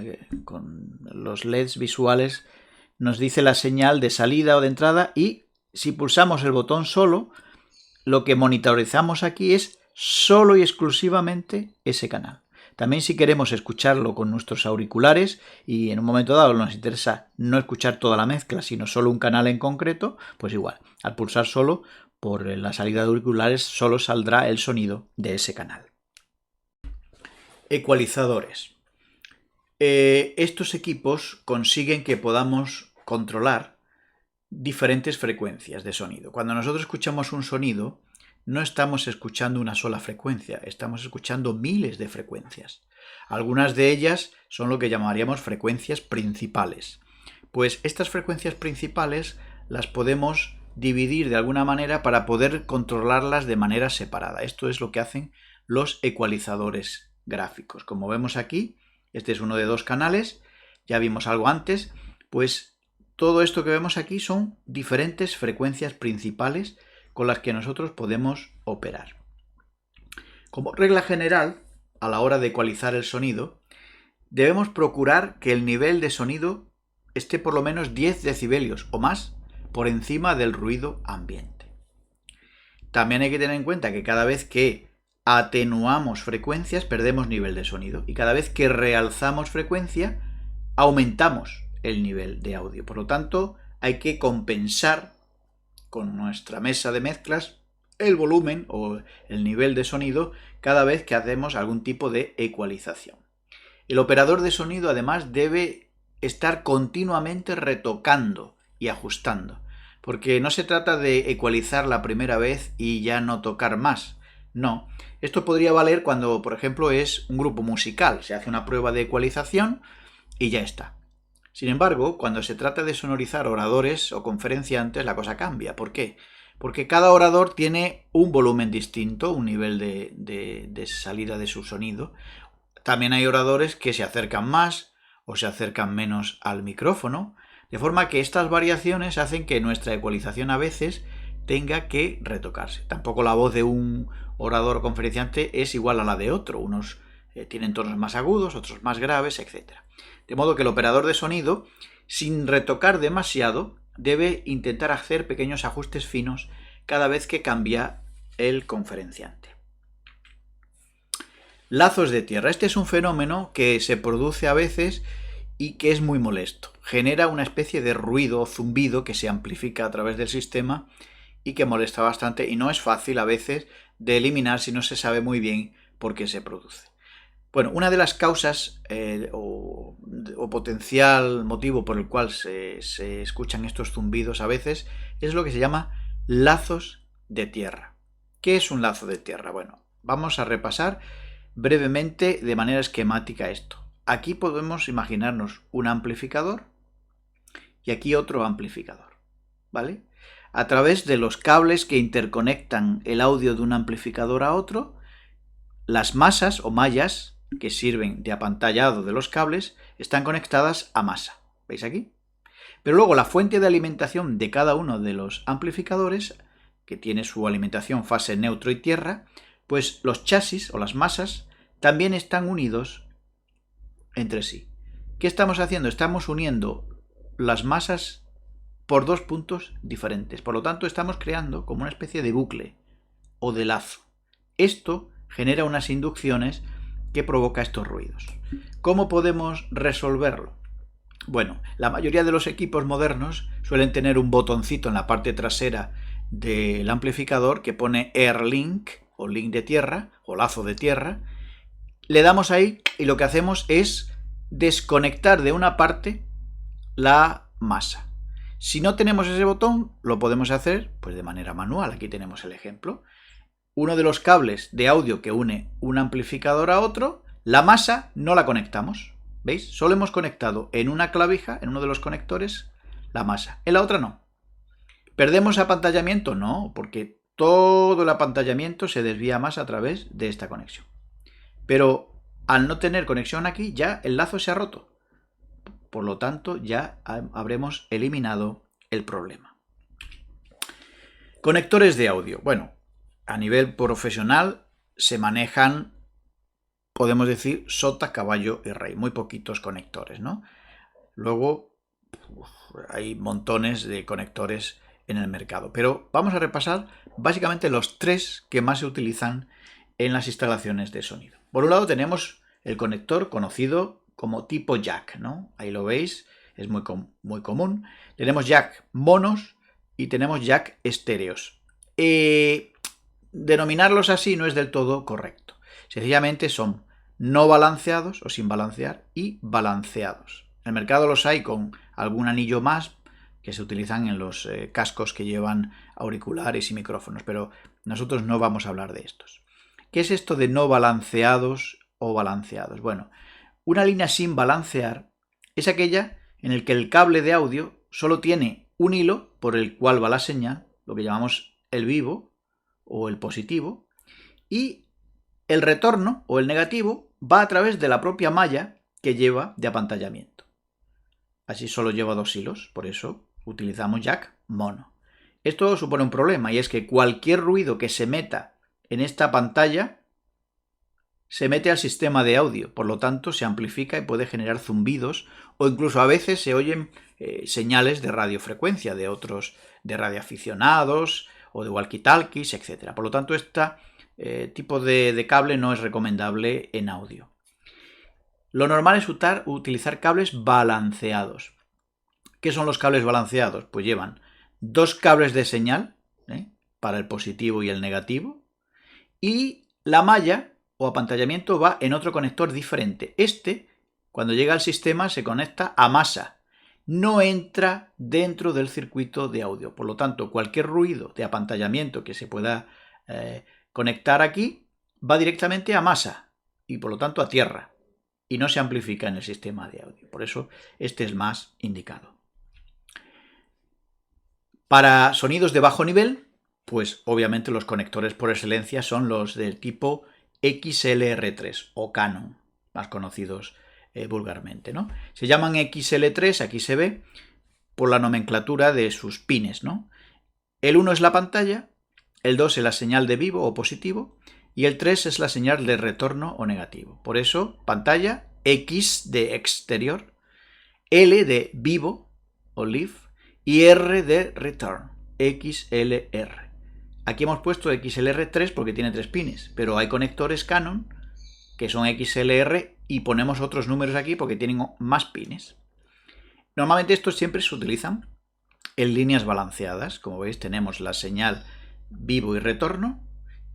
los LEDs visuales, nos dice la señal de salida o de entrada y si pulsamos el botón solo, lo que monitorizamos aquí es solo y exclusivamente ese canal. También si queremos escucharlo con nuestros auriculares y en un momento dado nos interesa no escuchar toda la mezcla, sino solo un canal en concreto, pues igual, al pulsar solo por la salida de auriculares solo saldrá el sonido de ese canal. Ecualizadores. Estos equipos consiguen que podamos controlar diferentes frecuencias de sonido. Cuando nosotros escuchamos un sonido, no estamos escuchando una sola frecuencia, estamos escuchando miles de frecuencias. Algunas de ellas son lo que llamaríamos frecuencias principales. Pues estas frecuencias principales las podemos dividir de alguna manera para poder controlarlas de manera separada. Esto es lo que hacen los ecualizadores gráficos. Como vemos aquí, este es uno de 2 canales, ya vimos algo antes, pues todo esto que vemos aquí son diferentes frecuencias principales con las que nosotros podemos operar. Como regla general, a la hora de ecualizar el sonido, debemos procurar que el nivel de sonido esté por lo menos 10 decibelios o más por encima del ruido ambiente. También hay que tener en cuenta que cada vez que atenuamos frecuencias perdemos nivel de sonido y cada vez que realzamos frecuencia aumentamos el nivel de audio. Por lo tanto, hay que compensar con nuestra mesa de mezclas el volumen o el nivel de sonido cada vez que hacemos algún tipo de ecualización. El operador de sonido además debe estar continuamente retocando y ajustando, porque no se trata de ecualizar la primera vez y ya no tocar más. No, esto podría valer cuando, por ejemplo, es un grupo musical, se hace una prueba de ecualización y ya está. Sin embargo, cuando se trata de sonorizar oradores o conferenciantes, la cosa cambia. ¿Por qué? Porque cada orador tiene un volumen distinto, un nivel de salida de su sonido. También hay oradores que se acercan más o se acercan menos al micrófono, de forma que estas variaciones hacen que nuestra ecualización a veces tenga que retocarse. Tampoco la voz de un orador o conferenciante es igual a la de otro. Unos tienen tonos más agudos, otros más graves, etc. De modo que el operador de sonido, sin retocar demasiado, debe intentar hacer pequeños ajustes finos cada vez que cambia el conferenciante. Lazos de tierra. Este es un fenómeno que se produce a veces y que es muy molesto. Genera una especie de ruido o zumbido que se amplifica a través del sistema y que molesta bastante y no es fácil a veces de eliminar si no se sabe muy bien por qué se produce. Bueno, una de las causas o potencial motivo por el cual se escuchan estos zumbidos a veces es lo que se llama lazos de tierra. ¿Qué es un lazo de tierra? Bueno, vamos a repasar brevemente de manera esquemática esto. Aquí podemos imaginarnos un amplificador y aquí otro amplificador, ¿vale? A través de los cables que interconectan el audio de un amplificador a otro, las masas o mallas que sirven de apantallado de los cables están conectadas a masa. ¿Veis aquí? Pero luego la fuente de alimentación de cada uno de los amplificadores, que tiene su alimentación fase neutro y tierra, pues los chasis o las masas también están unidos entre sí. ¿Qué estamos haciendo? Estamos uniendo las masas por 2 puntos diferentes. Por lo tanto, estamos creando como una especie de bucle o de lazo. Esto genera unas inducciones que provoca estos ruidos. ¿Cómo podemos resolverlo? Bueno, la mayoría de los equipos modernos suelen tener un botoncito en la parte trasera del amplificador que pone Air-Link o link de tierra o lazo de tierra. Le damos ahí y lo que hacemos es desconectar de una parte la masa. Si no tenemos ese botón, lo podemos hacer pues de manera manual. Aquí tenemos el ejemplo. Uno de los cables de audio que une un amplificador a otro, la masa no la conectamos. ¿Veis? Solo hemos conectado en una clavija, en uno de los conectores, la masa. En la otra no. ¿Perdemos apantallamiento? No, porque todo el apantallamiento se desvía más a través de esta conexión. Pero al no tener conexión aquí, ya el lazo se ha roto. Por lo tanto, ya habremos eliminado el problema. Conectores de audio. Bueno, a nivel profesional se manejan, podemos decir, sota, caballo y rey. Muy poquitos conectores, ¿no? Luego hay montones de conectores en el mercado. Pero vamos a repasar básicamente los 3 que más se utilizan en las instalaciones de sonido. Por un lado tenemos el conector conocido como tipo jack, ¿no? Ahí lo veis, es muy común. Tenemos jack monos y tenemos jack estéreos. Denominarlos así no es del todo correcto. Sencillamente son no balanceados o sin balancear y balanceados. En el mercado los hay con algún anillo más que se utilizan en los cascos que llevan auriculares y micrófonos, pero nosotros no vamos a hablar de estos. ¿Qué es esto de no balanceados o balanceados? Bueno, una línea sin balancear es aquella en la que el cable de audio solo tiene un hilo por el cual va la señal, lo que llamamos el vivo o el positivo, y el retorno o el negativo va a través de la propia malla que lleva de apantallamiento. Así solo lleva 2 hilos, por eso utilizamos jack mono. Esto supone un problema, y es que cualquier ruido que se meta en esta pantalla se mete al sistema de audio, por lo tanto se amplifica y puede generar zumbidos, o incluso a veces se oyen señales de radiofrecuencia de otros, de radioaficionados o de walkie-talkies, etc. Por lo tanto, este tipo de cable no es recomendable en audio. Lo normal es utilizar cables balanceados. ¿Qué son los cables balanceados? Pues llevan 2 cables de señal, para el positivo y el negativo, y la malla o apantallamiento va en otro conector diferente. Cuando llega al sistema, se conecta a masa. No entra dentro del circuito de audio. Por lo tanto, cualquier ruido de apantallamiento que se pueda conectar aquí va directamente a masa y por lo tanto a tierra, y no se amplifica en el sistema de audio. Por eso este es más indicado. Para sonidos de bajo nivel, pues obviamente los conectores por excelencia son los del tipo XLR3 o Canon, más conocidos vulgarmente, ¿no? Se llaman XL3, aquí se ve, por la nomenclatura de sus pines, ¿no? El 1 es la pantalla, el 2 es la señal de vivo o positivo, y el 3 es la señal de retorno o negativo. Por eso, pantalla, X de exterior, L de vivo o live, y R de return, XLR. Aquí hemos puesto XLR3 porque tiene 3 pines, pero hay conectores Canon que son XLR y ponemos otros números aquí porque tienen más pines. Normalmente estos siempre se utilizan en líneas balanceadas. Como veis, tenemos la señal vivo y retorno,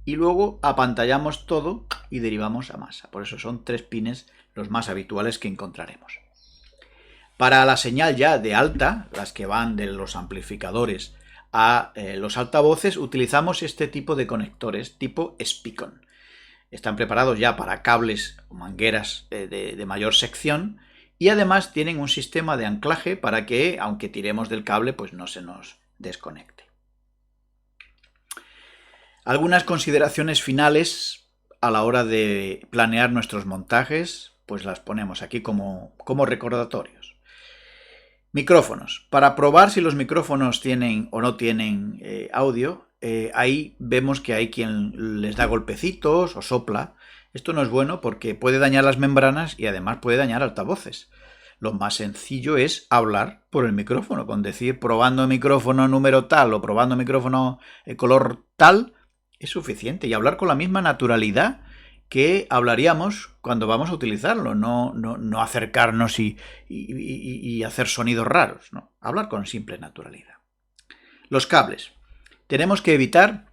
y luego apantallamos todo y derivamos a masa. Por eso son 3 pines los más habituales que encontraremos. Para la señal ya de alta, las que van de los amplificadores a los altavoces, utilizamos este tipo de conectores tipo Spicon. Están preparados ya para cables o mangueras de mayor sección, y además tienen un sistema de anclaje para que, aunque tiremos del cable, pues no se nos desconecte. Algunas consideraciones finales a la hora de planear nuestros montajes, pues las ponemos aquí como recordatorios. Micrófonos. Para probar si los micrófonos tienen o no tienen audio, ahí vemos que hay quien les da golpecitos o sopla. Esto no es bueno porque puede dañar las membranas y además puede dañar altavoces. Lo más sencillo es hablar por el micrófono, con decir probando micrófono número tal o probando micrófono color tal, es suficiente, y hablar con la misma naturalidad que hablaríamos cuando vamos a utilizarlo, no acercarnos y hacer sonidos raros, no, hablar con simple naturalidad. Los cables. Tenemos que evitar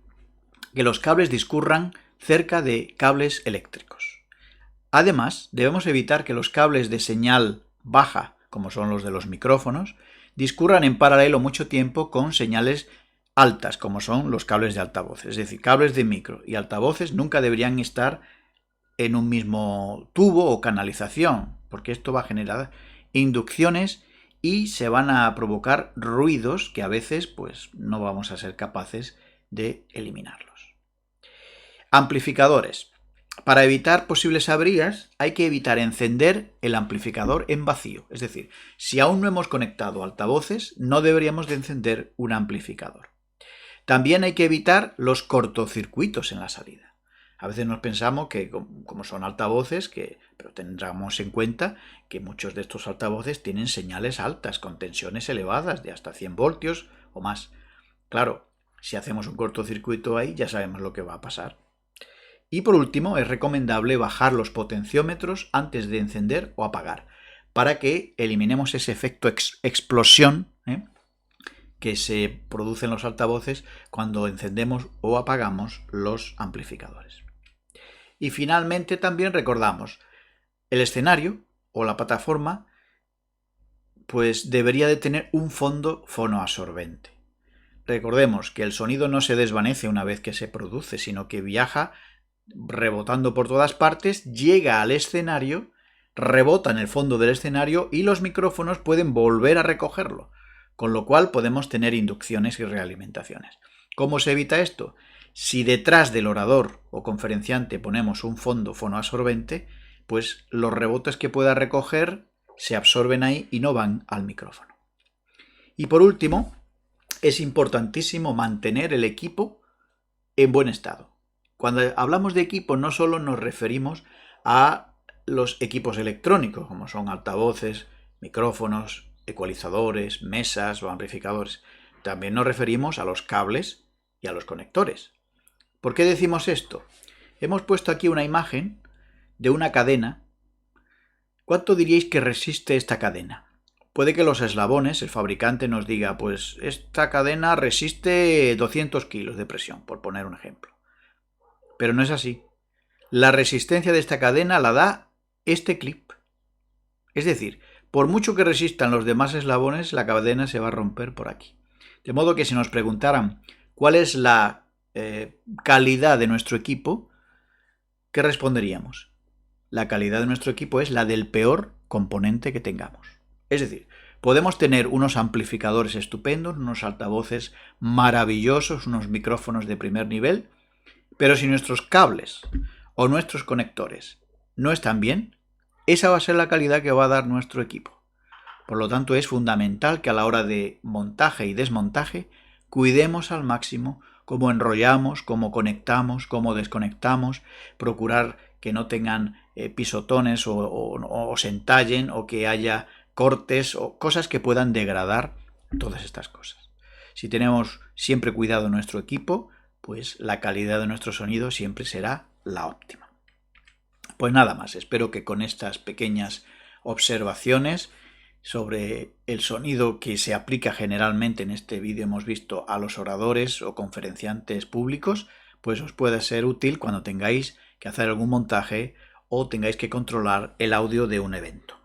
que los cables discurran cerca de cables eléctricos. Además, debemos evitar que los cables de señal baja, como son los de los micrófonos, discurran en paralelo mucho tiempo con señales altas, como son los cables de altavoces. Es decir, cables de micro y altavoces nunca deberían estar en un mismo tubo o canalización, porque esto va a generar inducciones y se van a provocar ruidos que a veces pues no vamos a ser capaces de eliminarlos. Amplificadores. Para evitar posibles averías hay que evitar encender el amplificador en vacío. Es decir, si aún no hemos conectado altavoces, no deberíamos de encender un amplificador. También hay que evitar los cortocircuitos en la salida. A veces nos pensamos que como son altavoces, pero tendremos en cuenta que muchos de estos altavoces tienen señales altas con tensiones elevadas de hasta 100 voltios o más. Claro, si hacemos un cortocircuito ahí ya sabemos lo que va a pasar. Y por último, es recomendable bajar los potenciómetros antes de encender o apagar, para que eliminemos ese efecto explosión que se produce en los altavoces cuando encendemos o apagamos los amplificadores. Y finalmente también recordamos, el escenario o la plataforma pues debería de tener un fondo fonoabsorbente. Recordemos que el sonido no se desvanece una vez que se produce, sino que viaja rebotando por todas partes, llega al escenario, rebota en el fondo del escenario y los micrófonos pueden volver a recogerlo. con lo cual podemos tener inducciones y realimentaciones. ¿Cómo se evita esto? Si detrás del orador o conferenciante ponemos un fondo fonoabsorbente, pues los rebotes que pueda recoger se absorben ahí y no van al micrófono. Y por último, es importantísimo mantener el equipo en buen estado. Cuando hablamos de equipo no solo nos referimos a los equipos electrónicos, como son altavoces, micrófonos, ecualizadores, mesas o amplificadores. También nos referimos a los cables y a los conectores. ¿Por qué decimos esto? Hemos puesto aquí una imagen de una cadena. ¿Cuánto diríais que resiste esta cadena? Puede que los eslabones, el fabricante nos diga, pues esta cadena resiste 200 kilos de presión, por poner un ejemplo. Pero no es así. La resistencia de esta cadena la da este clip. Es decir, por mucho que resistan los demás eslabones, la cadena se va a romper por aquí. De modo que si nos preguntaran cuál es la calidad de nuestro equipo, ¿qué responderíamos? La calidad de nuestro equipo es la del peor componente que tengamos. Es decir, podemos tener unos amplificadores estupendos, unos altavoces maravillosos, unos micrófonos de primer nivel, pero si nuestros cables o nuestros conectores no están bien, esa va a ser la calidad que va a dar nuestro equipo. Por lo tanto, es fundamental que a la hora de montaje y desmontaje cuidemos al máximo cómo enrollamos, cómo conectamos, cómo desconectamos, procurar que no tengan pisotones o se entallen o que haya cortes o cosas que puedan degradar todas estas cosas. Si tenemos siempre cuidado en nuestro equipo, pues la calidad de nuestro sonido siempre será la óptima. Pues nada más, espero que con estas pequeñas observaciones sobre el sonido que se aplica generalmente en este vídeo hemos visto a los oradores o conferenciantes públicos, pues os pueda ser útil cuando tengáis que hacer algún montaje o tengáis que controlar el audio de un evento.